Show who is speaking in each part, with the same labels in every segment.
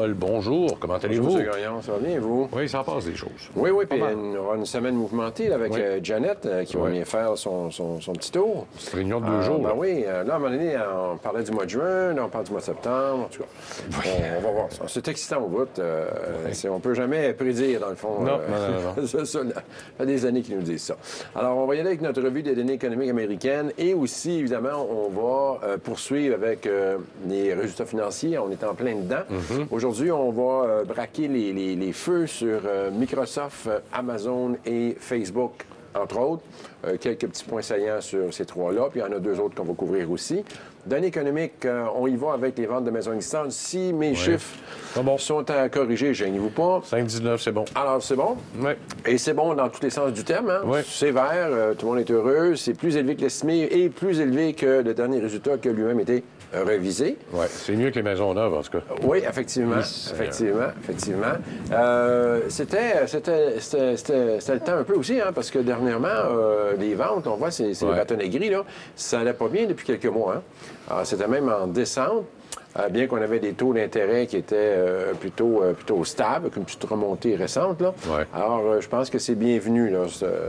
Speaker 1: Paul, bonjour. Comment allez-vous?
Speaker 2: M. Gagnon, ça va bien, vous?
Speaker 1: Oui, ça passe des choses.
Speaker 2: Oui, puis on aura une semaine mouvementée là, avec Janet qui va venir faire son petit tour.
Speaker 1: Petite réunion de 2 jours.
Speaker 2: Ben oui, là, à un moment donné, on parlait du mois de juin, là, on parle du mois de septembre, en tout cas. On va voir ça. C'est excitant au bout. On peut jamais prédire, dans le fond.
Speaker 1: Non.
Speaker 2: Ça fait des années qu'ils nous disent ça. Alors, on va y aller avec notre revue des données économiques américaines et aussi, évidemment, on va poursuivre avec les résultats financiers. On est en plein dedans. Aujourd'hui, on va braquer les feux sur Microsoft, Amazon et Facebook, entre autres. Quelques petits points saillants sur ces trois-là, puis il y en a 2 autres qu'on va couvrir aussi. Données économiques, on y va avec les ventes de maisons existantes. Si mes chiffres sont à corriger, gênez-vous pas.
Speaker 1: 5,19, c'est bon.
Speaker 2: Alors, c'est bon.
Speaker 1: Oui.
Speaker 2: Et c'est bon dans tous les sens du terme. Hein?
Speaker 1: Oui.
Speaker 2: C'est vert, tout le monde est heureux. C'est plus élevé que l'estimé et plus élevé que le dernier résultat qui a lui-même été révisé.
Speaker 1: Oui, c'est mieux que les maisons neuves, en tout cas.
Speaker 2: Oui, effectivement. C'était le temps un peu aussi, hein, parce que dernièrement, les ventes, on voit, c'est les bâtonnets gris, là, ça allait pas bien depuis quelques mois. Hein. Alors, c'était même en descente. Bien qu'on avait des taux d'intérêt qui étaient plutôt stables, avec une petite remontée récente. Là.
Speaker 1: Ouais.
Speaker 2: Alors, je pense que c'est bienvenu, là,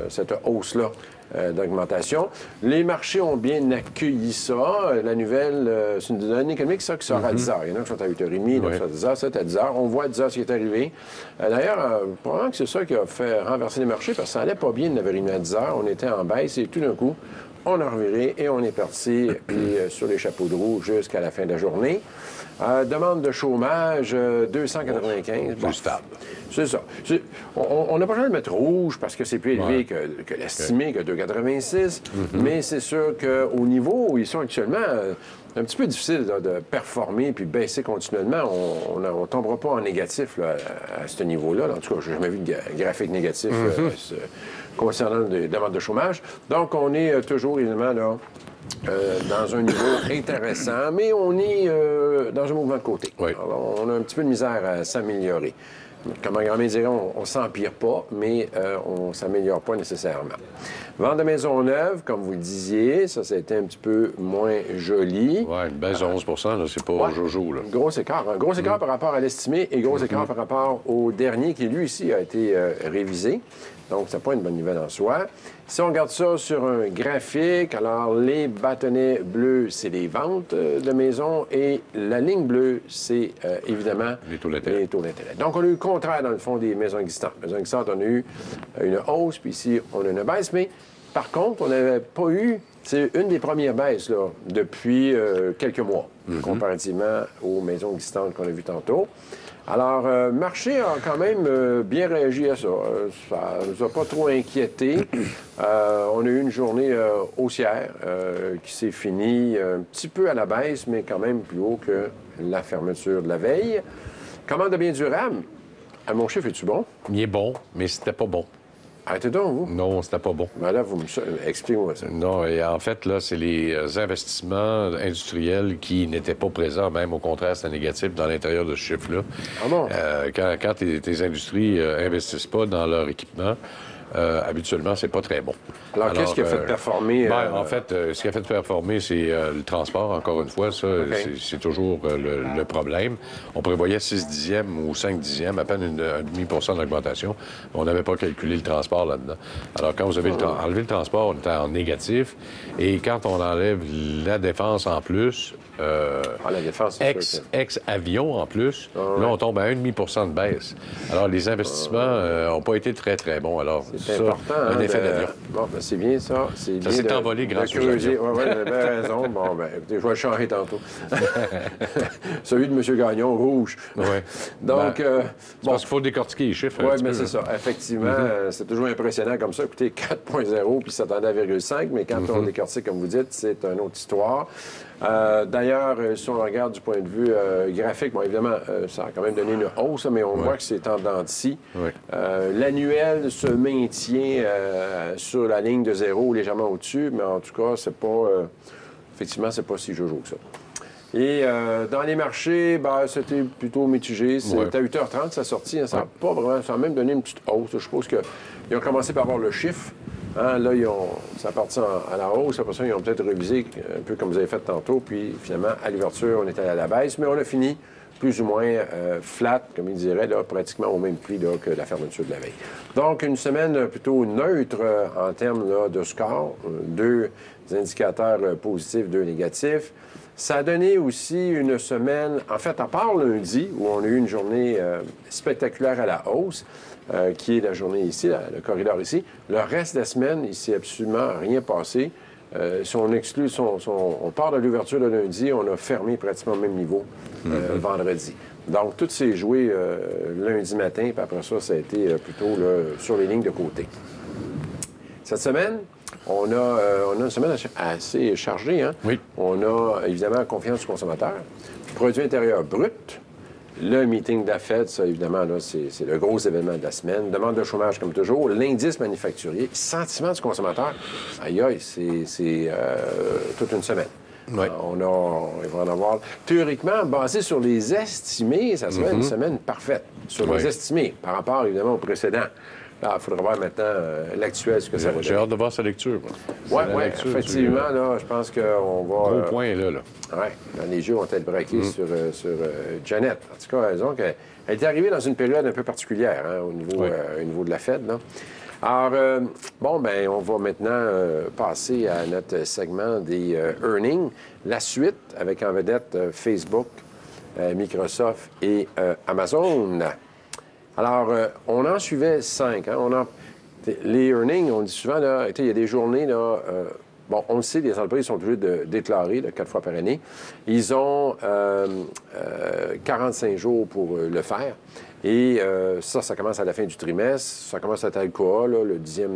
Speaker 2: cette hausse-là d'augmentation. Les marchés ont bien accueilli ça. La nouvelle, c'est une donnée économique, ça, qui sort à 10 h. Il y en a qui sont à 8h30, d'autres sont à 10 h, 7 à 10 h. On voit à 10 h ce qui est arrivé. D'ailleurs, probablement que c'est ça qui a fait renverser les marchés, parce que ça allait pas bien de 9h30 à 10 h. On était en baisse et tout d'un coup, on a reviré et on est parti sur les chapeaux de roue jusqu'à la fin de la journée. Demande de chômage, 295.
Speaker 1: Plus stable.
Speaker 2: C'est ça. On n'a pas besoin de mettre rouge parce que c'est plus élevé que l'estimé, que 2,86. Mais c'est sûr qu'au niveau où ils sont actuellement, c'est un petit peu difficile là, de performer puis baisser continuellement. On ne tombera pas en négatif là, à ce niveau-là. En tout cas, je n'ai jamais vu de graphique négatif concernant les demandes de chômage. Donc, on est toujours, évidemment, là, dans un niveau intéressant, mais on est dans un mouvement de côté.
Speaker 1: Oui.
Speaker 2: Alors, on a un petit peu de misère à s'améliorer. Comme un grand-mère dirait, on ne s'empire pas, mais on ne s'améliore pas nécessairement. Vente de maisons neuves, comme vous le disiez, ça a été un petit peu moins joli.
Speaker 1: Oui, une baisse de 11 là, c'est pas jojo. Là.
Speaker 2: Gros écart. Un gros écart par rapport à l'estimé et gros écart par rapport au dernier qui, lui, ici, a été révisé. Donc, c'est pas une bonne nouvelle en soi. Si on regarde ça sur un graphique, alors les bâtonnets bleus, c'est les ventes de maisons et la ligne bleue, c'est évidemment
Speaker 1: les taux d'intérêt.
Speaker 2: Donc, on a eu le contraire, dans le fond, des maisons existantes. Les maisons existantes, on a eu une hausse, puis ici, on a une baisse. Mais par contre, on n'avait pas eu, c'est une des premières baisses là, depuis quelques mois, comparativement aux maisons existantes qu'on a vues tantôt. Alors, le marché a quand même bien réagi à ça. Ça ne nous a pas trop inquiétés. On a eu une journée haussière qui s'est finie un petit peu à la baisse, mais quand même plus haut que la fermeture de la veille. Commande de biens durables. Mon chiffre, est-tu bon?
Speaker 1: Il est bon, mais c'était pas bon.
Speaker 2: Arrêtez donc, vous.
Speaker 1: Non, c'était pas bon.
Speaker 2: Ben là, expliquez-moi ça.
Speaker 1: Non, et en fait, là, c'est les investissements industriels qui n'étaient pas présents, même au contraire, c'était négatif dans l'intérieur de ce chiffre-là.
Speaker 2: Ah bon?
Speaker 1: Quand tes industries investissent pas dans leur équipement, habituellement, c'est pas très bon.
Speaker 2: Alors qu'est-ce qui a fait performer?
Speaker 1: En fait, ce qui a fait performer, c'est le transport, encore une fois. Ça, c'est toujours le problème. On prévoyait 6 dixièmes ou 5 dixièmes, à peine un demi% d'augmentation. On n'avait pas calculé le transport là-dedans. Alors, quand vous avez enlevé le transport, on était en négatif. Et quand on enlève la défense en plus,
Speaker 2: la défense,
Speaker 1: ex-avion en plus, là, on tombe à 1,5% de baisse. Alors, les investissements n'ont pas été très, très bons. Alors,
Speaker 2: c'est important,
Speaker 1: un effet d'avion.
Speaker 2: Bon, ben, c'est bien ça. Ça
Speaker 1: s'est envolé grâce aux avions.
Speaker 2: Oui, vous avez raison. Bon, ben, écoutez, je vais le changer tantôt. Celui de M. Gagnon, rouge.
Speaker 1: Oui.
Speaker 2: Donc,
Speaker 1: parce qu'il faut décortiquer les chiffres.
Speaker 2: Oui, mais c'est ça. Effectivement, c'est toujours impressionnant comme ça. Écoutez, 4,0 puis s'attendait à 1,5, mais quand on décortique, comme vous dites, c'est une autre histoire. D'ailleurs, si on regarde du point de vue graphique, bon, évidemment, ça a quand même donné une hausse, mais on voit que c'est en dents de scie. L'annuel se maintient sur la ligne de 0, légèrement au-dessus, mais en tout cas, c'est pas... effectivement, c'est pas si jojo que ça. Et dans les marchés, c'était plutôt mitigé. C'était à 8h30, ça sortit. Hein, ça n'a pas vraiment... Ça a même donné une petite hausse. Je suppose qu'ils ont commencé par avoir le chiffre. Hein, là, ça partit à la hausse. Après ça, ils ont peut-être révisé un peu comme vous avez fait tantôt. Puis, finalement, à l'ouverture, on est allé à la baisse. Mais on a fini plus ou moins flat, comme il dirait, là, pratiquement au même prix là, que la fermeture de la veille. Donc, une semaine plutôt neutre en termes là, de score. 2 indicateurs positifs, 2 négatifs. Ça a donné aussi une semaine, en fait, à part lundi, où on a eu une journée spectaculaire à la hausse, qui est la journée ici, le corridor ici. Le reste de la semaine, il ne s'est absolument rien passé. Si on exclut, on part de l'ouverture de lundi, on a fermé pratiquement au même niveau vendredi. Donc, tout s'est joué lundi matin, puis après ça, ça a été plutôt là, sur les lignes de côté. Cette semaine, on a une semaine assez chargée. Hein?
Speaker 1: Oui.
Speaker 2: On a évidemment confiance du consommateur, produit intérieur brut, le meeting de la Fed, ça évidemment, là, c'est le gros événement de la semaine. Demande de chômage comme toujours, l'indice manufacturier, sentiment du consommateur. Aïe aïe, c'est toute une semaine.
Speaker 1: Oui.
Speaker 2: Il va en avoir. Théoriquement, basé sur les estimés, ça serait une semaine parfaite. Sur les estimés, par rapport évidemment au précédent. Là, il faudra voir maintenant l'actuel, ce que ça va donner.
Speaker 1: J'ai hâte de voir sa lecture.
Speaker 2: Oui, effectivement, là, je pense qu'on va...
Speaker 1: Gros point, là.
Speaker 2: Oui, dans les jeux, on t'a braqué sur Janet. En tout cas, disons qu'elle est arrivée dans une période un peu particulière hein, au niveau de la Fed. Là. Alors, on va maintenant passer à notre segment des earnings. La suite, avec en vedette Facebook, Microsoft et Amazon. Alors, on en suivait 5. Hein? Les earnings, on dit souvent, là, il y a des journées, là, on le sait, les entreprises sont obligées de déclarer 4 fois par année. Ils ont 45 jours pour le faire. Et ça commence à la fin du trimestre. Ça commence à être alcool, là, le 10e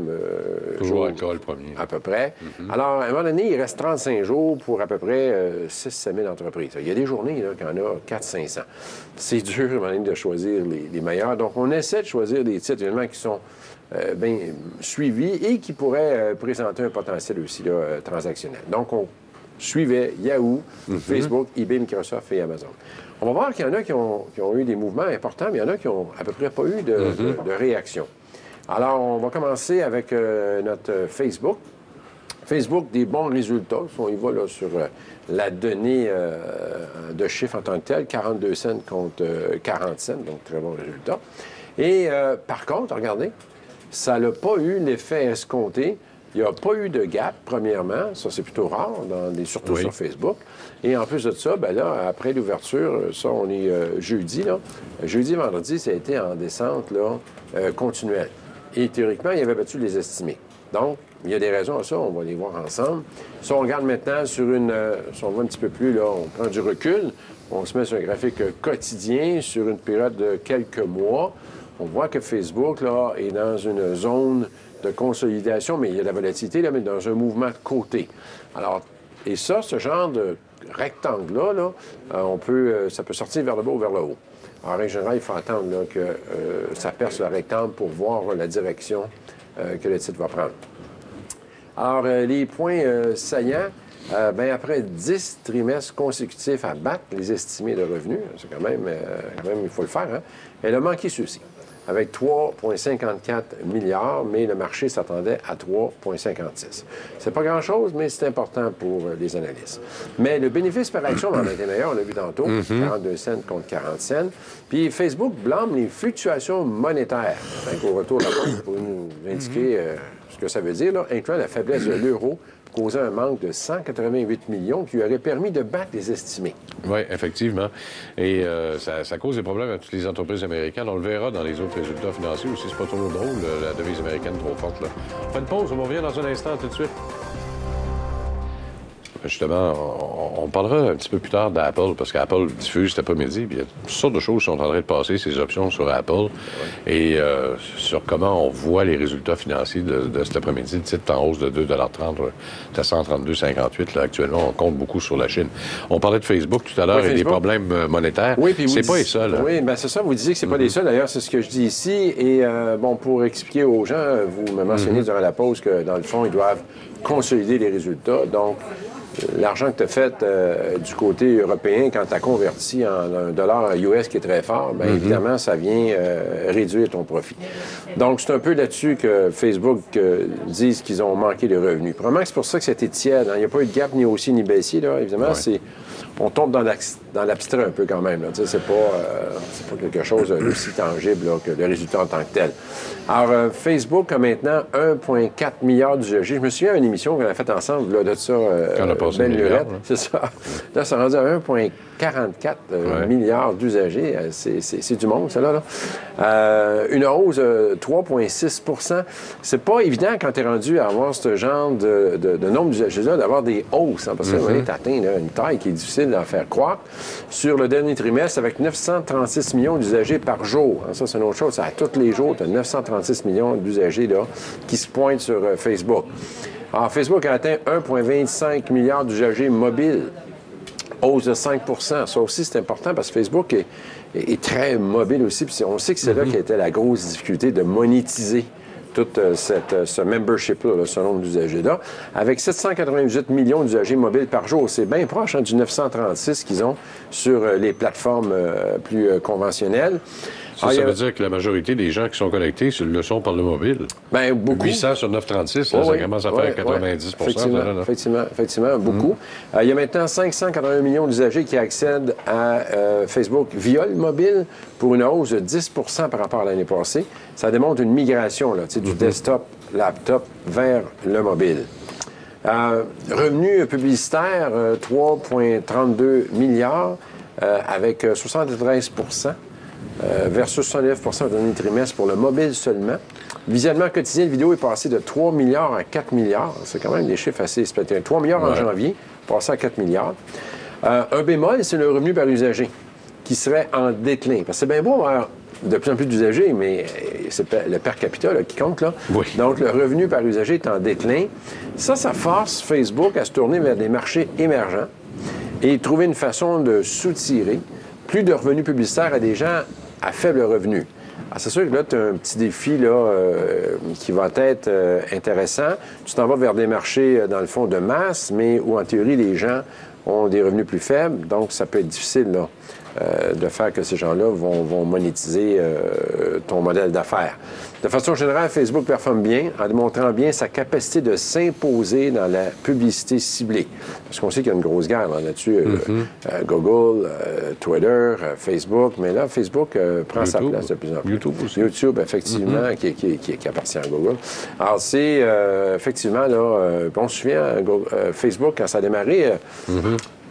Speaker 1: Toujours
Speaker 2: jour.
Speaker 1: alcool premier.
Speaker 2: À peu près. Alors, à un moment donné, il reste 35 jours pour à peu près 6-7 000 entreprises. Il y a des journées là, qu'il y en a 400-500. C'est dur, à un moment donné, de choisir les meilleurs. Donc, on essaie de choisir des titres, évidemment, qui sont bien suivis et qui pourraient présenter un potentiel aussi là, transactionnel. Donc, on suivait Yahoo, Facebook, eBay, Microsoft et Amazon. On va voir qu'il y en a qui ont eu des mouvements importants, mais il y en a qui n'ont à peu près pas eu de réaction. Alors, on va commencer avec notre Facebook. Facebook, des bons résultats. On y va là, sur la donnée de chiffres en tant que tel, 42 cents contre 40 cents, donc très bon résultat. Et par contre, regardez, ça n'a pas eu l'effet escompté. Il n'y a pas eu de gap, premièrement. Ça, c'est plutôt rare, surtout sur Facebook. Et en plus de ça, bien là, après l'ouverture, ça, on est jeudi, là. Jeudi, vendredi, ça a été en descente, là, continuelle. Et théoriquement, il avait battu les estimés. Donc, il y a des raisons à ça, on va les voir ensemble. Si on regarde maintenant sur si on va un petit peu plus, là, on prend du recul, on se met sur un graphique quotidien, sur une période de quelques mois, on voit que Facebook, là, est dans une zone de consolidation, mais il y a de la volatilité, là, mais dans un mouvement de côté. Alors, et ça, ce genre de rectangle-là, là, ça peut sortir vers le bas ou vers le haut. En règle générale, il faut attendre là, que ça perce le rectangle pour voir la direction que le titre va prendre. Alors, les points saillants, après 10 trimestres consécutifs à battre les estimés de revenus, c'est quand même, il faut le faire, hein? Elle a manqué ceux-ci, avec 3,54 milliards, mais le marché s'attendait à 3,56. C'est pas grand-chose, mais c'est important pour les analystes. Mais le bénéfice par action en été meilleur, on l'a vu tantôt, 42 cents contre 40 cents. Puis Facebook blâme les fluctuations monétaires. Donc, au retour, là, pour nous indiquer ce que ça veut dire, là, incluant la faiblesse de l'euro, causant un manque de 188 millions qui lui aurait permis de battre les estimés.
Speaker 1: Oui, effectivement. Et ça cause des problèmes à toutes les entreprises américaines. On le verra dans les autres résultats financiers aussi. C'est pas trop drôle, la devise américaine trop forte. Là. On fait une pause, on revient dans un instant tout de suite. Justement, on parlera un petit peu plus tard d'Apple, parce qu'Apple diffuse cet après-midi, puis il y a toutes sortes de choses qui sont en train de passer, ces options sur Apple, et sur comment on voit les résultats financiers de cet après-midi. Le titre en hausse de 2,30 à 132,58. Là, actuellement, on compte beaucoup sur la Chine. On parlait de Facebook tout à l'heure et des problèmes monétaires.
Speaker 2: Oui,
Speaker 1: c'est pas les seuls. Hein?
Speaker 2: Oui, bien c'est ça. Vous disiez que c'est pas les seuls. D'ailleurs, c'est ce que je dis ici. Et pour expliquer aux gens, vous me mentionnez durant la pause que, dans le fond, ils doivent consolider les résultats. Donc, l'argent que tu as fait du côté européen, quand tu as converti en un dollar US qui est très fort, bien évidemment, ça vient réduire ton profit. Donc, c'est un peu là-dessus que Facebook disent qu'ils ont manqué de revenus. Probablement que c'est pour ça que c'était tiède. Il n'y a pas eu de gap ni haussier ni baissier. Là. Évidemment, on tombe dans l'abstrait un peu quand même. C'est pas quelque chose d'aussi tangible là, que le résultat en tant que tel. Alors, Facebook a maintenant 1,4 milliard d'usagers. Je me souviens d'une émission qu'on a faite ensemble là, de ça.
Speaker 1: On a passé une milliard.
Speaker 2: C'est ça. Là, ça rendu à 1,44 milliards d'usagers. C'est du monde, ça, là. Une hausse de 3,6 C'est pas évident quand tu es rendu à avoir ce genre de nombre d'usagers-là, d'avoir des hausses. Hein, parce que tu atteins une taille qui est difficile à faire croître. Sur le dernier trimestre, avec 936 millions d'usagers par jour. Hein, ça, c'est une autre chose. À tous les jours, tu as 936 millions d'usagers là, qui se pointent sur Facebook. Alors, Facebook a atteint 1,25 milliard d'usagers mobiles. Hausse de 5 Ça aussi, c'est important parce que Facebook est très mobile aussi. Puis on sait que c'est là qu'était la grosse difficulté de monétiser tout ce membership-là, ce nombre d'usagers-là. Avec 798 millions d'usagers mobiles par jour, c'est bien proche du 936 qu'ils ont sur les plateformes plus conventionnelles.
Speaker 1: Ça veut dire que la majorité des gens qui sont connectés le sont par le mobile.
Speaker 2: Bien, beaucoup.
Speaker 1: 800 sur 936, là, ça commence à faire 90
Speaker 2: Effectivement, beaucoup. Il y a maintenant 581 millions d'usagers qui accèdent à Facebook via le mobile pour une hausse de 10 par rapport à l'année passée. Ça démontre une migration là, du desktop, laptop vers le mobile. Revenus publicitaires, 3,32 milliards avec 73 versus 69 au dernier trimestre pour le mobile seulement. Visionnement quotidien de vidéo est passé de 3 milliards à 4 milliards. C'est quand même des chiffres assez spectaculaires. 3 milliards en janvier, passé à 4 milliards. Un bémol, c'est le revenu par usager, qui serait en déclin. Parce que c'est bien beau avoir de plus en plus d'usagers, mais c'est le per capita là, qui compte. Là.
Speaker 1: Oui.
Speaker 2: Donc, le revenu par usager est en déclin. Ça force Facebook à se tourner vers des marchés émergents et trouver une façon de soutirer plus de revenus publicitaires à des gens à faible revenu. Alors, c'est sûr que là, tu as un petit défi là, qui va être intéressant. Tu t'en vas vers des marchés, dans le fond, de masse, mais où, en théorie, les gens ont des revenus plus faibles. Donc, ça peut être difficile là, de faire que ces gens-là vont monétiser ton modèle d'affaires. De façon générale, Facebook performe bien en démontrant bien sa capacité de s'imposer dans la publicité ciblée. Parce qu'on sait qu'il y a une grosse guerre là-dessus. Google, Twitter, Facebook. Mais là, Facebook prend sa place de plus en plus.
Speaker 1: YouTube aussi.
Speaker 2: YouTube, effectivement, qui appartient à Google. Alors, c'est effectivement, là, on se souvient, Facebook, quand ça a démarré,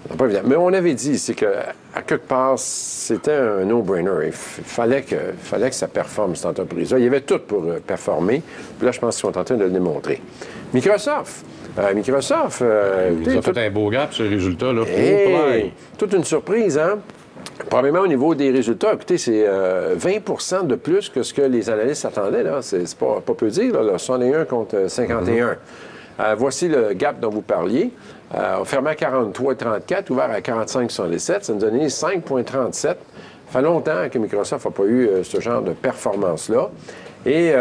Speaker 2: c'est pas évident. Mais on avait dit, c'est qu'à quelque part, c'était un no-brainer. Il fallait que ça performe, cette entreprise-là. Il y avait tout pour performer. Puis là, je pense qu'ils sont en train de le démontrer. Microsoft.
Speaker 1: Ils ont fait un beau gap sur les résultats. Là.
Speaker 2: Toute une surprise, hein? Probablement au niveau des résultats, écoutez, c'est 20 de plus que ce que les analystes attendaient. Là. C'est pas peu dire, là, 61 contre 51. Voici le gap dont vous parliez. On fermait à 43,34, ouvert à 45,77. Ça nous donnait 5,37. Ça fait longtemps que Microsoft n'a pas eu ce genre de performance-là. Et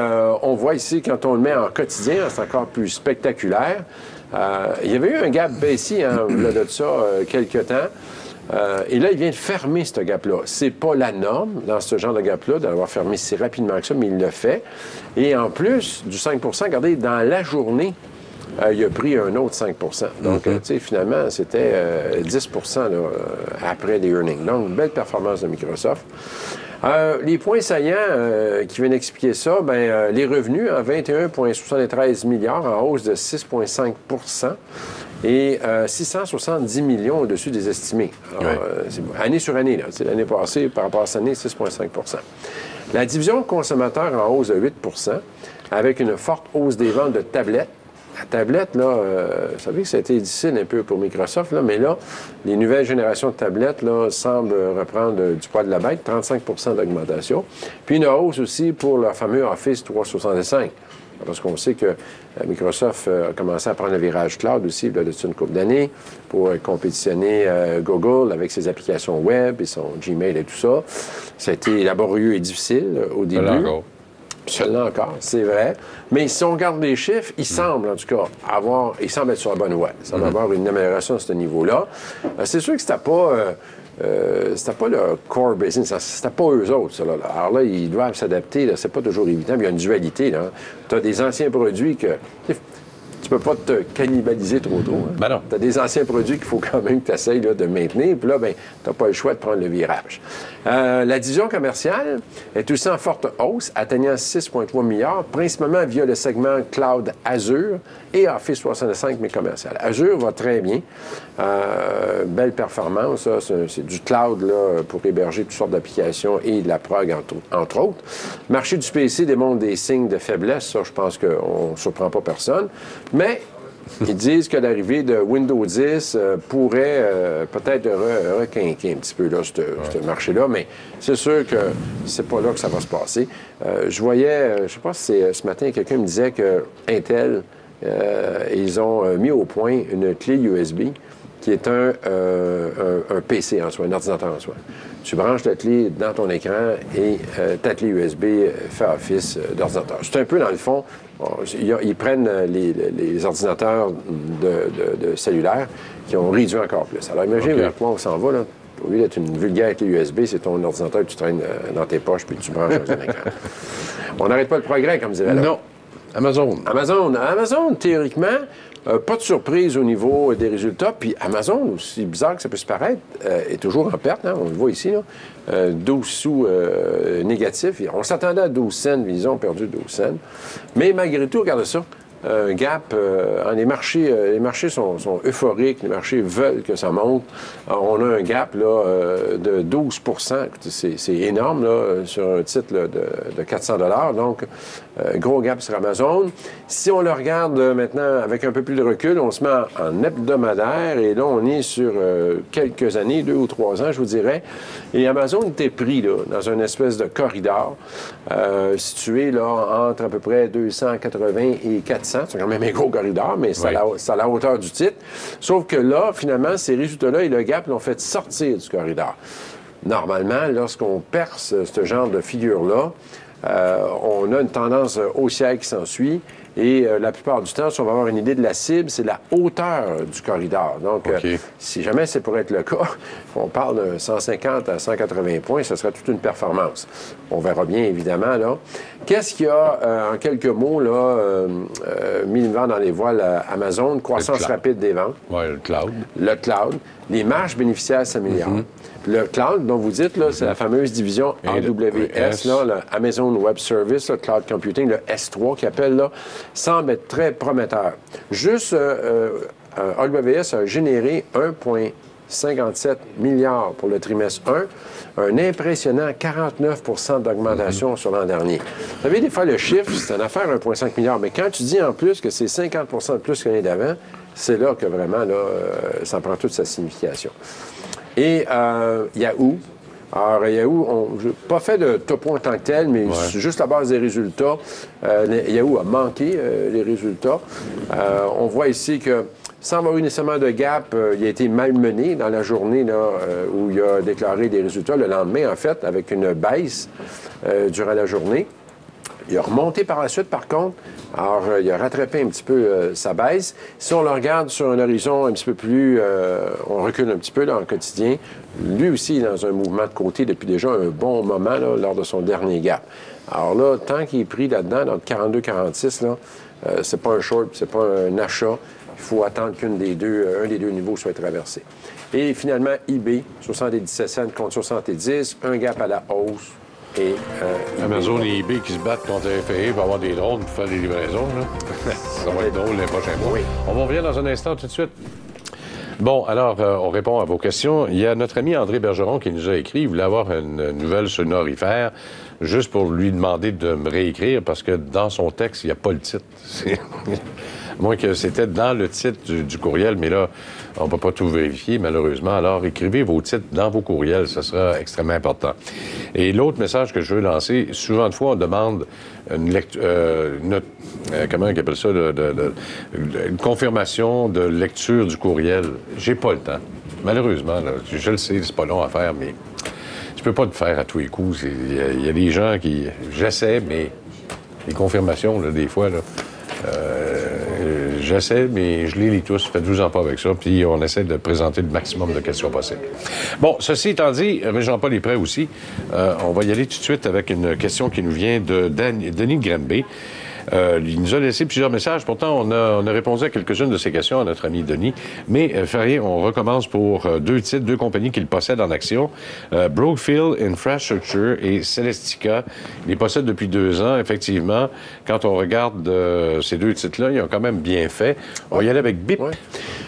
Speaker 2: on voit ici, quand on le met en quotidien, c'est encore plus spectaculaire. Il y avait eu un gap baissier, hein, là, de ça, quelques temps. Et là, il vient de fermer ce gap-là. C'est pas la norme dans ce genre de gap-là d'avoir fermé si rapidement que ça, mais il le fait. Et en plus du 5 regardez, dans la journée, il a pris un autre 5 Donc, tu sais, finalement, c'était 10 là, après les earnings. Donc, une belle performance de Microsoft. Les points saillants qui viennent expliquer ça, bien, les revenus, 21,73 milliards, en hausse de 6,5 et 670 millions au-dessus des estimés. Alors, année sur année, là. L'année passée, par rapport à cette année, 6,5 La division consommateur en hausse de 8 avec une forte hausse des ventes de tablettes. La tablette, là, vous savez que ça a été difficile un peu pour Microsoft, là, mais là, les nouvelles générations de tablettes là, semblent reprendre du poids de la bête, 35 d'augmentation. Puis une hausse aussi pour leur fameux Office 365. Parce qu'on sait que Microsoft a commencé à prendre le virage cloud aussi, là, depuis une couple d'années, pour compétitionner Google avec ses applications web et son Gmail et tout ça. Ça a été laborieux et difficile au début. Seulement encore, c'est vrai. Mais si on regarde les chiffres, il semble, en tout cas, il semble être sur la bonne voie. Il semble avoir une amélioration à ce niveau-là. C'est sûr que c'était pas le core business. C'était pas eux autres, ça. Là. Alors là, ils doivent s'adapter. C'est pas toujours évident. Mais il y a une dualité. Tu as des anciens produits que... Tu peux pas te cannibaliser trop. Hein?
Speaker 1: Ben non.
Speaker 2: Tu as des anciens produits qu'il faut quand même que tu essayes de maintenir. Puis là, ben, tu n'as pas le choix de prendre le virage. La division commerciale est aussi en forte hausse, atteignant 6,3 milliards, principalement via le segment Cloud Azure et Office 365, mais commercial. Azure va très bien. Belle performance. Ça. C'est du cloud là, pour héberger toutes sortes d'applications et de la prog, entre autres. Le marché du PC démontre des signes de faiblesse. Ça, je pense qu'on ne surprend pas personne. Mais ils disent que l'arrivée de Windows 10 pourrait peut-être requinquer un petit peu là, ce marché-là, mais c'est sûr que c'est pas là que ça va se passer. Je voyais, je sais pas si c'est ce matin, quelqu'un me disait que Intel, ils ont mis au point une clé USB qui est un PC en soi, un ordinateur en soi. Tu branches la clé dans ton écran et ta clé USB fait office d'ordinateur. C'est un peu, dans le fond, ils prennent les ordinateurs de cellulaire qui ont réduit encore plus. Alors, imagine vers quoi on s'en va, là. Au lieu d'être une vulgaire clé USB, c'est ton ordinateur que tu traînes dans tes poches puis tu branches dans un écran. On n'arrête pas le progrès, comme dirait là.
Speaker 1: Non. Amazon, théoriquement, pas de surprise au niveau des résultats. Puis Amazon, aussi bizarre que ça puisse paraître, est toujours en perte. Hein? On le voit ici, là. 12 sous négatifs. On s'attendait à 12 cents, mais ils ont perdu 12 cents. Mais malgré tout, regardez ça. Un gap. Les marchés sont euphoriques. Les marchés veulent que ça monte. Alors, on a un gap là, de 12 c'est énorme là, sur un titre là, de 400 $. Donc, gros gap sur Amazon. Si on le regarde maintenant avec un peu plus de recul, on se met en hebdomadaire et là, on est sur quelques années, 2 ou 3 ans, je vous dirais. Et Amazon était pris là, dans une espèce de corridor situé là, entre à peu près 280 et 400. C'est quand même un gros corridor, mais c'est à la hauteur du titre. Sauf que là, finalement, ces résultats-là et le gap l'ont fait sortir du corridor. Normalement, lorsqu'on perce ce genre de figure-là, on a une tendance haussière qui s'ensuit. Et la plupart du temps, si on va avoir une idée de la cible, c'est la hauteur du corridor. Donc, si jamais c'est pour être le cas, on parle de 150 à 180 points, ce serait toute une performance. On verra bien, évidemment, là. Qu'est-ce qu'il y a, en quelques mots, là, mis le vent dans les voiles à Amazon? Croissance rapide des ventes. Oui, le cloud.
Speaker 2: Le cloud. Les marges bénéficiaires s'améliorent. Le cloud, dont vous dites, là, c'est la fameuse division AWS, là, le Amazon Web Service, le Cloud Computing, le S3 qui appelle, là, semble être très prometteur. Juste, AWS a généré 1,57 milliard pour le trimestre 1, un impressionnant 49 d'augmentation sur l'an dernier. Vous savez, des fois, le chiffre, c'est une affaire 1,5 milliard, mais quand tu dis en plus que c'est 50 de plus que l'année d'avant, c'est là que vraiment, là, ça prend toute sa signification. Et Yahoo. Alors, Yahoo, je n'ai pas fait de topo en tant que tel, mais c'est juste la base des résultats. Yahoo a manqué les résultats. On voit ici que, sans avoir eu nécessairement de gap, il a été malmené dans la journée là, où il a déclaré des résultats. Le lendemain, en fait, avec une baisse durant la journée. Il a remonté par la suite, par contre. Alors, il a rattrapé un petit peu sa baisse. Si on le regarde sur un horizon un petit peu plus... on recule un petit peu dans le quotidien. Lui aussi, il est dans un mouvement de côté depuis déjà un bon moment là, lors de son dernier gap. Alors là, tant qu'il est pris là-dedans, dans le 42-46, là, c'est pas un short, c'est pas un achat. Il faut attendre qu'un des deux niveaux soit traversé. Et finalement, eBay, 77 cents contre 70, un gap à la hausse. Et,
Speaker 1: Amazon et eBay qui se battent contre FAA pour avoir des drones pour faire des livraisons. Là. Ça va être drôle les prochains mois. Oui. On va revenir dans un instant tout de suite. Bon, alors, on répond à vos questions. Il y a notre ami André Bergeron qui nous a écrit. Il voulait avoir une nouvelle sonorifère juste pour lui demander de me réécrire parce que dans son texte, il n'y a pas le titre. Moins que c'était dans le titre du courriel, mais là, on ne peut pas tout vérifier, malheureusement. Alors, écrivez vos titres dans vos courriels, ça sera extrêmement important. Et l'autre message que je veux lancer, souvent de fois, on demande une lecture, comment on appelle ça, une confirmation de lecture du courriel. J'ai pas le temps. Malheureusement, là, je le sais, c'est pas long à faire, mais je peux pas le faire à tous les coups. Il y a des gens qui... J'essaie, mais les confirmations, là, des fois, là, j'essaie, mais je les lis tous. Faites-vous-en pas avec ça. Puis on essaie de présenter le maximum de questions possibles. Bon, ceci étant dit, Jean-Paul est prêt aussi. On va y aller tout de suite avec une question qui nous vient de Denis Granby. Il nous a laissé plusieurs messages. Pourtant, on a répondu à quelques-unes de ces questions à notre ami Denis. Mais, Ferrier, on recommence pour deux titres, deux compagnies qu'il possède en action. Brookfield Infrastructure et Celestica. Il les possède depuis 2 ans. Effectivement, quand on regarde ces deux titres-là, ils ont quand même bien fait. On va y aller avec BIP.
Speaker 2: Ouais.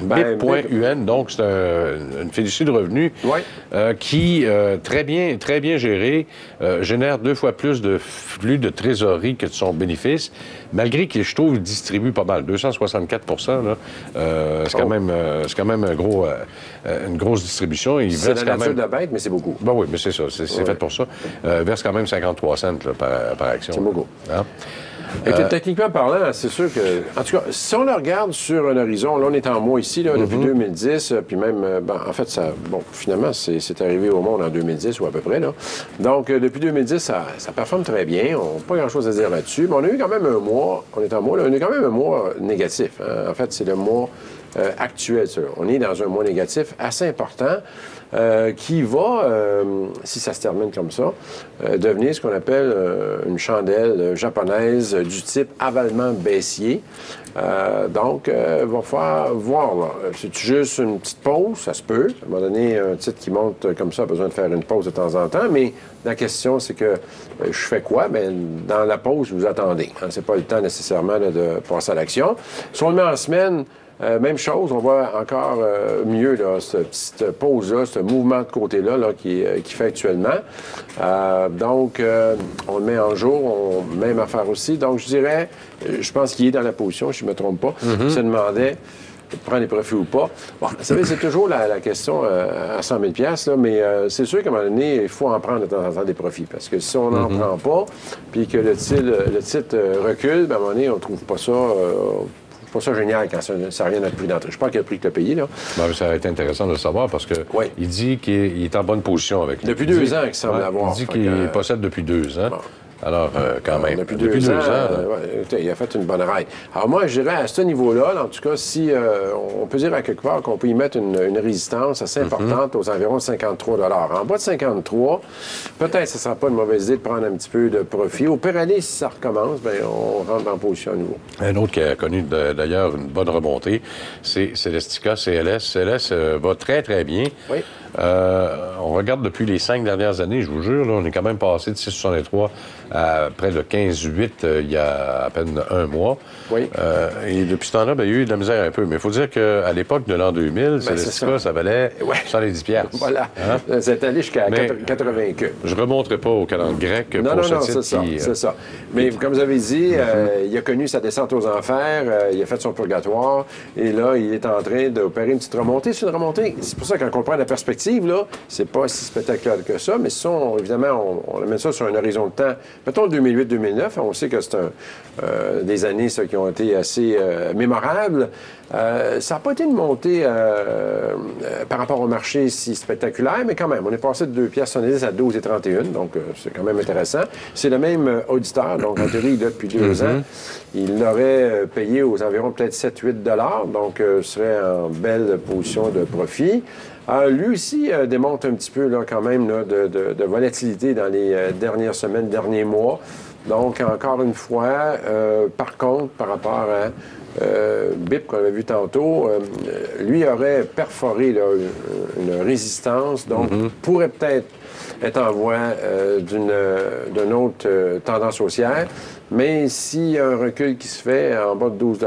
Speaker 1: BIP.UN. Donc, c'est une fiducie de revenus qui, très bien gérée, génère 2 fois plus de flux de trésorerie que de son bénéfice. Malgré qu'il, je trouve, distribue pas mal, 264 là, c'est quand même une grosse distribution.
Speaker 2: C'est la nature de la bête, mais c'est beaucoup.
Speaker 1: Ben oui, mais c'est ça, c'est fait pour ça. Verse quand même 53 cents là, par action.
Speaker 2: C'est beaucoup.
Speaker 1: Hein?
Speaker 2: Et techniquement parlant, c'est sûr que... En tout cas, si on le regarde sur un horizon, là, on est en mois ici, là, depuis 2010, puis même... en fait, ça... Bon, finalement, c'est arrivé au monde en 2010, ou à peu près, là. Donc, depuis 2010, ça performe très bien. On n'a pas grand-chose à dire là-dessus. Mais on a eu quand même un mois... On est en mois, là, on a eu quand même un mois négatif. Hein. En fait, c'est le mois actuel, ça. On est dans un mois négatif assez important. Qui va, si ça se termine comme ça, devenir ce qu'on appelle une chandelle japonaise du type avalement baissier. Donc, il va falloir voir, là. C'est juste une petite pause, ça se peut. À un moment donné, un titre qui monte comme ça a besoin de faire une pause de temps en temps, mais la question, c'est que je fais quoi? Bien, dans la pause, vous attendez. Hein? C'est pas le temps nécessairement là, de passer à l'action. Si on le met en semaine, même chose, on voit encore mieux là, cette petite pause-là, ce mouvement de côté-là là, qui fait actuellement. Donc, on le met en jour, même affaire aussi. Donc, je dirais, je pense qu'il est dans la position, si je ne me trompe pas. Il se demandait de prendre les profits ou pas. Bon, vous savez, c'est toujours la question à 100 000 $, là, mais c'est sûr qu'à un moment donné, il faut en prendre de temps en temps des profits. Parce que si on n'en prend pas, puis que le titre recule, bien, à un moment donné, on ne trouve pas ça... pas ça génial quand ça n'a rien à prix d'entrée. Je sais pas quel prix que tu as payé, là.
Speaker 1: Ben, ça aurait été intéressant de le savoir parce que il dit qu'il est en bonne position avec lui.
Speaker 2: Depuis 2 ans qu'il semble avoir.
Speaker 1: Il dit qu'il possède depuis 2 ans. Bon. Alors, quand même.
Speaker 2: Depuis 2 ans, il a fait une bonne ride. Alors moi, je dirais à ce niveau-là, en tout cas, si on peut dire à quelque part qu'on peut y mettre une résistance assez importante aux environs de 53 $. En bas de 53, peut-être que ce ne sera pas une mauvaise idée de prendre un petit peu de profit. Au pire aller, si ça recommence, bien, on rentre en position à nouveau.
Speaker 1: Un autre qui a connu d'ailleurs une bonne remontée, c'est Celestica, CLS. CLS va très, très bien.
Speaker 2: Oui.
Speaker 1: On regarde depuis les 5 dernières années, je vous jure, là, on est quand même passé de 6,63 à près de 15,8 il y a à peine 1 mois.
Speaker 2: Oui.
Speaker 1: Et depuis ce temps-là, il y a eu de la misère un peu. Mais il faut dire qu'à l'époque de l'an 2000, Celestica, ça valait 70 $.
Speaker 2: Voilà. Hein? C'est allé jusqu'à 80 queues.
Speaker 1: Je ne remonterai pas au calendrier grec pour ce titre.
Speaker 2: C'est ça. Mais comme vous avez dit, il a connu sa descente aux enfers, il a fait son purgatoire, et là, il est en train d'opérer une petite remontée. C'est une remontée. C'est pour ça qu'on comprend la perspective, là, c'est pas si spectaculaire que ça, mais si évidemment, on met ça sur un horizon de temps, mettons 2008-2009, on sait que c'est des années ça, qui ont été assez mémorables. Ça n'a pas été une montée par rapport au marché si spectaculaire, mais quand même, on est passé de 2,70 à 12,31, donc c'est quand même intéressant. C'est le même auditeur, donc en théorie, il est là depuis 2 ans. Il l'aurait payé aux environs peut-être 7-8 $, donc serait en belle position de profit. Lui aussi démontre un petit peu là, quand même là, de volatilité dans les dernières semaines, derniers mois. Donc, encore une fois, par contre, par rapport à BIP qu'on avait vu tantôt, lui aurait perforé là, une résistance, donc pourrait peut-être être en voie d'une autre tendance haussière. Mais s'il y a un recul qui se fait en bas de 12 $,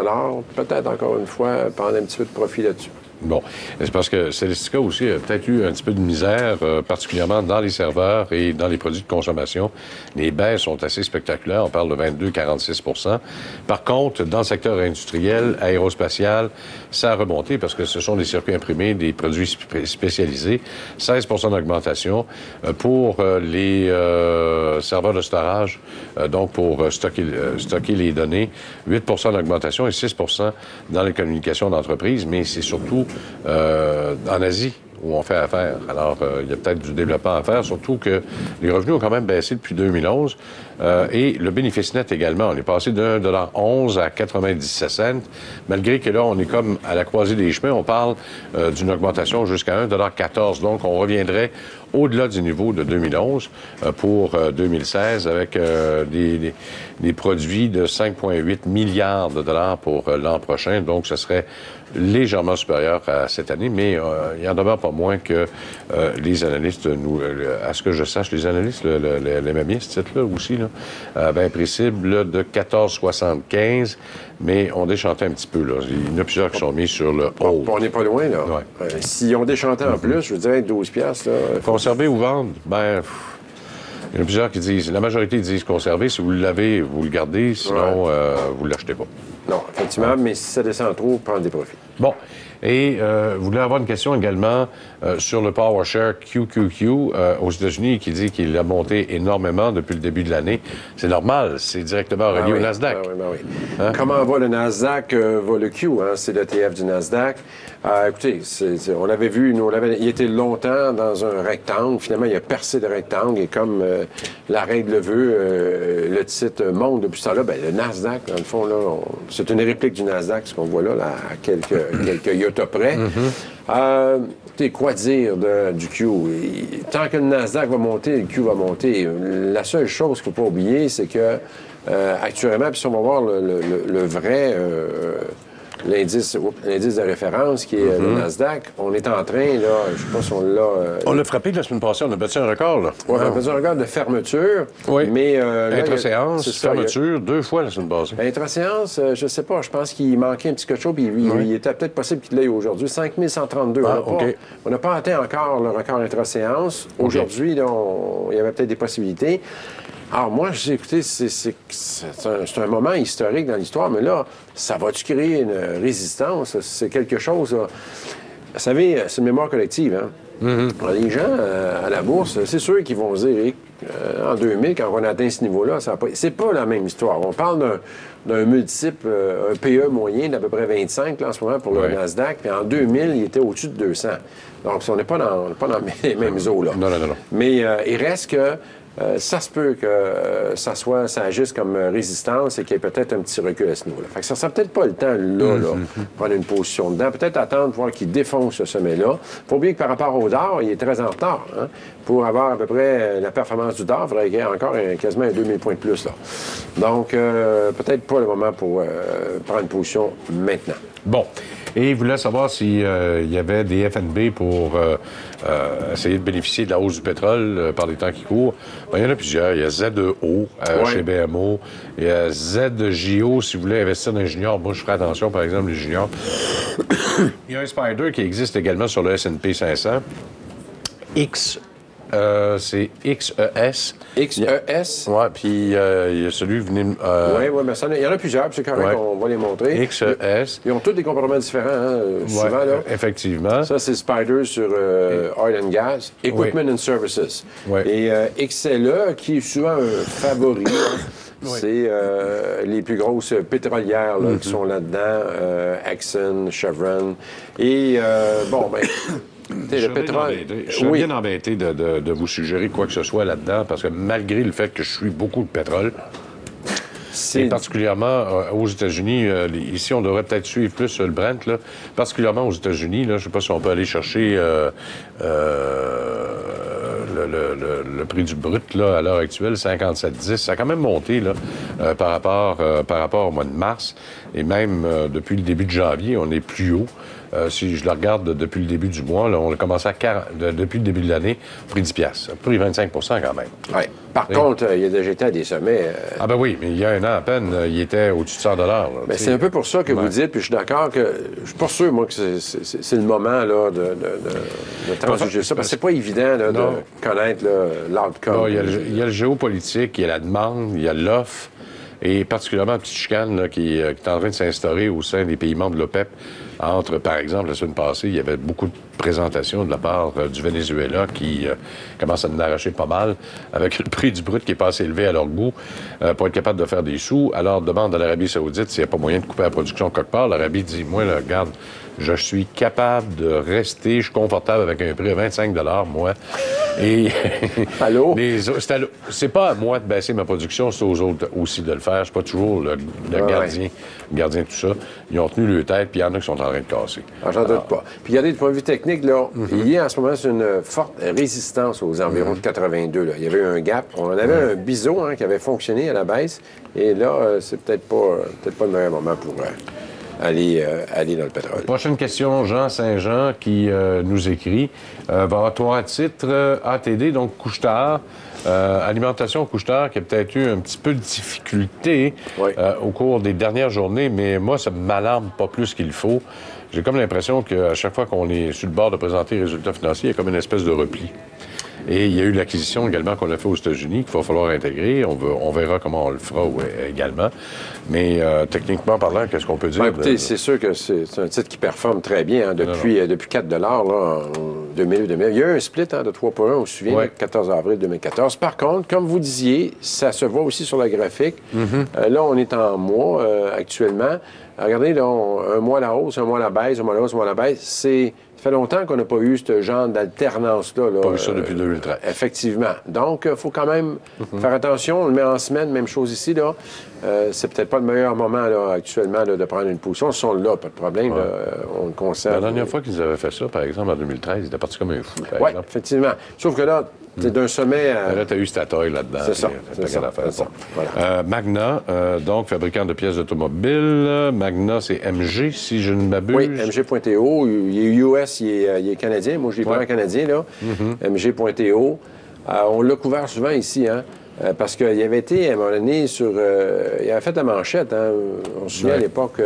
Speaker 2: peut-être encore une fois prendre un petit peu de profit là-dessus.
Speaker 1: Bon, c'est parce que Celestica aussi a peut-être eu un petit peu de misère, particulièrement dans les serveurs et dans les produits de consommation. Les baisses sont assez spectaculaires, on parle de 22-46 %. Par contre, dans le secteur industriel, aérospatial, ça a remonté parce que ce sont des circuits imprimés, des produits spécialisés. 16 % d'augmentation. Pour les serveurs de storage, donc pour stocker les données, 8 % d'augmentation et 6 % dans les communications d'entreprise, mais c'est surtout en Asie où on fait affaire. Alors, il y a peut-être du développement à faire, surtout que les revenus ont quand même baissé depuis 2011. Et le bénéfice net également. On est passé de 1,11 à 97 cents, malgré que là, on est comme à la croisée des chemins. On parle d'une augmentation jusqu'à 1,14 $. Donc, on reviendrait au-delà du niveau de 2011 pour 2016 avec des produits de 5,8 milliards de dollars pour l'an prochain. Donc, ce serait légèrement supérieur à cette année, mais il en demeure pas moins que les analystes, à ce que je sache, les analystes, les MMI, ce titre-là aussi, avaient un prix cible de 14,75, mais on déchantait un petit peu. Là. Il y en a plusieurs qui sont mis sur le haut.
Speaker 2: On n'est pas loin, là. Ouais. Si on déchantait en plus, je vous dirais 12 $.
Speaker 1: Conserver ou vendre, ben... Il y en a plusieurs qui disent, la majorité disent conserver. Si vous l'avez, vous le gardez, sinon, vous ne l'achetez pas.
Speaker 2: Non, effectivement, mais si ça descend trop, prendre des profits.
Speaker 1: Bon. Et vous voulez avoir une question également sur le PowerShare QQQ aux États-Unis qui dit qu'il a monté énormément depuis le début de l'année. C'est normal, c'est directement relié au Nasdaq.
Speaker 2: Oui. Hein? Comment va le Nasdaq, va le Q, hein? C'est l'ETF du Nasdaq. Écoutez, on l'avait vu, il était longtemps dans un rectangle. Finalement, il a percé le rectangle et comme la règle le veut, le titre monte depuis ce temps-là. Bien, le Nasdaq, dans le fond, là, c'est une réplique du Nasdaq, ce qu'on voit là, à quelques iota près. Quoi dire du Q? Tant que le Nasdaq va monter, le Q va monter. La seule chose qu'il ne faut pas oublier, c'est que actuellement, puis si on va voir le vrai... L'indice de référence, qui est le Nasdaq, on est en train, là, je ne sais pas si on l'a...
Speaker 1: On l'a frappé la semaine passée, on a battu un record, là.
Speaker 2: Oui, on a battu un record de fermeture. Oui. Mais...
Speaker 1: intra-séance, fermeture, 2 fois la semaine passée.
Speaker 2: Intra-séance, je ne sais pas, je pense qu'il manquait un petit quelque chose, puis il était peut-être possible qu'il l'ait aujourd'hui. 5132. On n'a pas atteint encore le record intra-séance. Aujourd'hui, là, il y avait peut-être des possibilités. Alors, moi, je dis, écoutez, c'est un moment historique dans l'histoire, mais là, ça va-tu créer une résistance? C'est quelque chose, là. Vous savez, c'est une mémoire collective, hein? Alors, les gens à la bourse, c'est sûr qu'ils vont se dire, en 2000, quand on atteint ce niveau-là, c'est pas la même histoire. On parle d'un multiple, un PE moyen d'à peu près 25, là, en ce moment, pour le Nasdaq, puis en 2000, il était au-dessus de 200. Donc, on n'est pas dans les mêmes eaux, là.
Speaker 1: Non.
Speaker 2: Mais il reste que ça se peut que ça agisse comme résistance et qu'il y ait peut-être un petit recul à ce niveau-là. Fait que ça ne sera peut-être pas le temps, là, prendre une position dedans. Peut-être attendre, voir qu'il défonce ce sommet-là. Il ne faut pas oublier que par rapport au dollar, il est très en retard. Hein? Pour avoir à peu près la performance du dollar, il faudrait qu'il y ait encore quasiment 2000 points de plus, là. Donc, peut-être pas le moment pour prendre une position maintenant.
Speaker 1: Bon. Et il voulait savoir s'il y avait des FNB pour essayer de bénéficier de la hausse du pétrole par les temps qui courent. Bien, il y en a plusieurs. Il y a ZEO chez BMO. Il y a ZJO si vous voulez investir dans les juniors. Moi, je ferai attention, par exemple, les juniors. Il y a un Spider qui existe également sur le S&P 500. C'est XES.
Speaker 2: XES?
Speaker 1: Oui, puis il y a celui venez.
Speaker 2: Oui, mais il y en a plusieurs, puis c'est correct, on va les montrer.
Speaker 1: XES.
Speaker 2: Ils ont tous des comportements différents, hein, souvent, là.
Speaker 1: Effectivement.
Speaker 2: Ça, c'est Spider sur Oil and Gas, Equipment and Services. Et XLE, qui est souvent un favori, c'est les plus grosses pétrolières là, qui sont là-dedans, Exxon, Chevron. Et, le pétrole.
Speaker 1: Je serais bien embêté de vous suggérer quoi que ce soit là-dedans, parce que malgré le fait que je suis beaucoup de pétrole, et particulièrement aux États-Unis, ici, on devrait peut-être suivre plus le Brent, là, particulièrement aux États-Unis, là, je ne sais pas si on peut aller chercher le prix du brut là, à l'heure actuelle, 57,10. Ça a quand même monté là, par rapport au mois de mars. Et même depuis le début de janvier, on est plus haut. Si je le regarde depuis le début du mois, là, on a commencé depuis le début de l'année, prix 10 $. Prix 25 quand même.
Speaker 2: Oui. Par contre, il a déjà été à des sommets.
Speaker 1: Ah ben oui, mais il y a un an à peine, il était au-dessus de 100 $.
Speaker 2: Mais c'est un peu pour ça que vous dites, puis je suis d'accord que je suis pas sûr, moi, que c'est le moment là, de transiger ça, parce que c'est pas évident là, de connaître l'outcome.
Speaker 1: Il y a le géopolitique, il y a la demande, il y a l'offre. Et particulièrement la petite chicane là, qui est en train de s'instaurer au sein des pays membres de l'OPEP. Entre, par exemple, la semaine passée, il y avait beaucoup de présentations de la part du Venezuela qui commence à nous arracher pas mal avec le prix du brut qui est pas assez élevé à leur goût pour être capable de faire des sous. Alors, demande à l'Arabie saoudite s'il n'y a pas moyen de couper la production quelque part. L'Arabie dit, moi, là, regarde, Je suis capable de rester, je suis confortable avec un prix à 25 moi. Et
Speaker 2: Allô?
Speaker 1: C'est pas à moi de baisser ma production, c'est aux autres aussi de le faire. C'est pas toujours le gardien de tout ça. Ils ont tenu leur tête, puis il y en a qui sont en train de casser.
Speaker 2: J'en doute pas. Puis regardez, du point de vue technique, là, il y a en ce moment une forte résistance aux environs de 82. Là. Il y avait eu un gap. On en avait un biseau qui avait fonctionné à la baisse. Et là, c'est peut-être pas le meilleur moment pour aller dans le pétrole.
Speaker 1: Prochaine question, Jean Saint-Jean qui nous écrit. Va avoir 3 titres, ATD, donc couche-tard. Alimentation couche-tard qui a peut-être eu un petit peu de difficulté au cours des dernières journées, mais moi, ça ne m'alarme pas plus qu'il faut. J'ai comme l'impression qu'à chaque fois qu'on est sur le bord de présenter les résultats financiers, il y a comme une espèce de repli. Et il y a eu l'acquisition également qu'on a fait aux États-Unis qu'il va falloir intégrer. On verra comment on le fera également. Mais techniquement parlant, qu'est-ce qu'on peut dire?
Speaker 2: Écoutez, c'est sûr que c'est un titre qui performe très bien depuis 4 là, en 2000. Il y a eu un split de 3,1, on se souvient, le 14 avril 2014. Par contre, comme vous disiez, ça se voit aussi sur la graphique. Là, on est en mois actuellement. Regardez, là, un mois à la hausse, un mois à la baisse, un mois à la hausse, un mois à la baisse. Ça fait longtemps qu'on n'a pas eu ce genre d'alternance-là.
Speaker 1: Pas eu ça depuis 2013.
Speaker 2: Effectivement. Donc, il faut quand même faire attention. On le met en semaine, même chose ici. Là. C'est peut-être pas le meilleur moment là, actuellement là, de prendre une position. Ils sont là, pas de problème. Là, on le conserve.
Speaker 1: La dernière fois qu'ils avaient fait ça, par exemple, en 2013, ils étaient partis comme un fou.
Speaker 2: Oui, effectivement. Sauf que là, c'est d'un sommet...
Speaker 1: Là, tu as eu Statoil là-dedans.
Speaker 2: C'est ça.
Speaker 1: Voilà. Magna, donc fabricant de pièces d'automobile. Magna, c'est MG, si je ne m'abuse.
Speaker 2: Oui, MG.TO. Il est US, il est canadien. Moi, je l'ai pris en canadien, là. MG.TO. On l'a couvert souvent ici, parce qu'il avait été, à un moment donné, il avait fait la manchette. On se souvient à l'époque,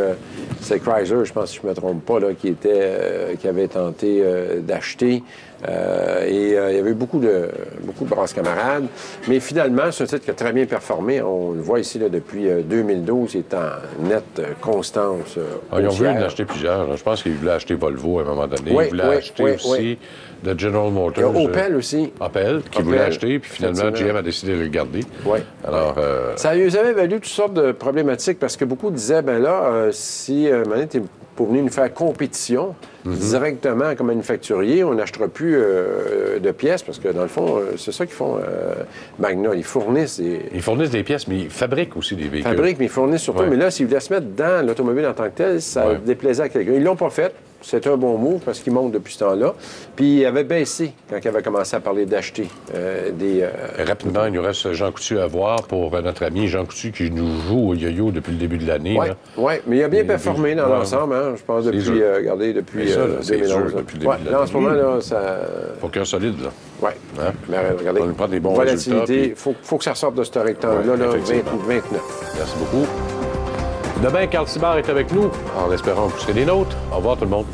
Speaker 2: c'est Chrysler, je pense, si je ne me trompe pas, là, qui avait tenté d'acheter. Et il y avait eu beaucoup de brasses camarades. Mais finalement, c'est un titre qui a très bien performé. On le voit ici là, depuis 2012. Il est en nette constance.
Speaker 1: Ils ont voulu en acheter plusieurs. Je pense qu'ils voulaient acheter Volvo à un moment donné. Ils voulaient acheter aussi de General Motors.
Speaker 2: Il y a Opel aussi.
Speaker 1: Opel, qui voulait acheter. Puis finalement, GM a décidé de le garder.
Speaker 2: Oui.
Speaker 1: Alors,
Speaker 2: ça lui avait valu toutes sortes de problématiques parce que beaucoup disaient, ben là, si tu es pour venir nous faire compétition directement comme manufacturier, on n'achètera plus de pièces parce que, dans le fond, c'est ça qu'ils font, Magna. Ils fournissent
Speaker 1: des pièces, mais ils fabriquent aussi des véhicules.
Speaker 2: Ils fabriquent, mais ils fournissent surtout. Mais là, s'ils voulaient se mettre dans l'automobile en tant que tel, ça déplaisait à quelqu'un. Ils l'ont pas fait. C'est un bon move parce qu'il monte depuis ce temps-là. Puis il avait baissé quand il avait commencé à parler d'acheter des...
Speaker 1: Rapidement, il nous reste Jean Coutu à voir pour notre ami Jean Coutu qui nous joue au yo-yo depuis le début de l'année.
Speaker 2: Oui, mais il a bien performé dans l'ensemble, je pense, depuis, depuis 2011.
Speaker 1: Depuis le début de l'année.
Speaker 2: Là, en ce moment, là, ça...
Speaker 1: Faut qu'il y ait un solide, là.
Speaker 2: Oui. Mais regardez,
Speaker 1: on prend des bons
Speaker 2: volatilité, il faut que ça sorte de ce rectangle-là, 28, 29.
Speaker 1: Merci beaucoup. Demain, Carl Sibard est avec nous, en espérant que vous serez des nôtres. Au revoir tout le monde.